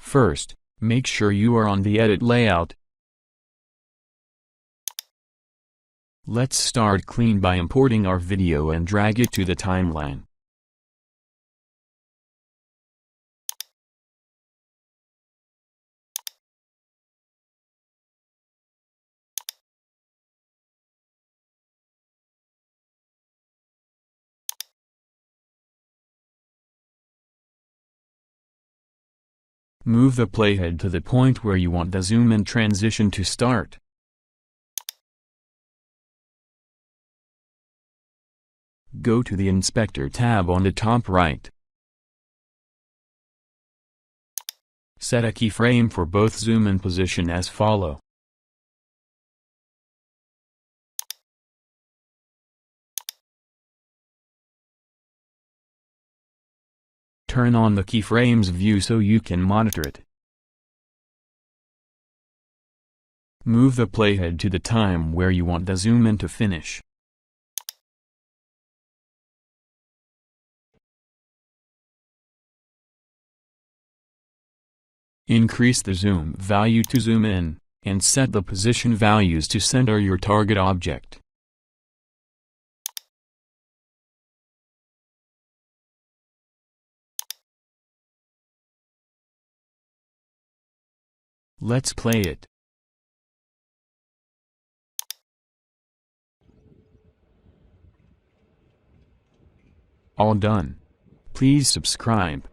First, make sure you are on the Edit layout. Let's start clean by importing our video and drag it to the timeline. Move the playhead to the point where you want the zoom in transition to start. Go to the Inspector tab on the top right. Set a keyframe for both zoom and position as follow. Turn on the keyframes view so you can monitor it. Move the playhead to the time where you want the zoom in to finish. Increase the zoom value to zoom in, and set the position values to center your target object. Let's play it. All done. Please subscribe.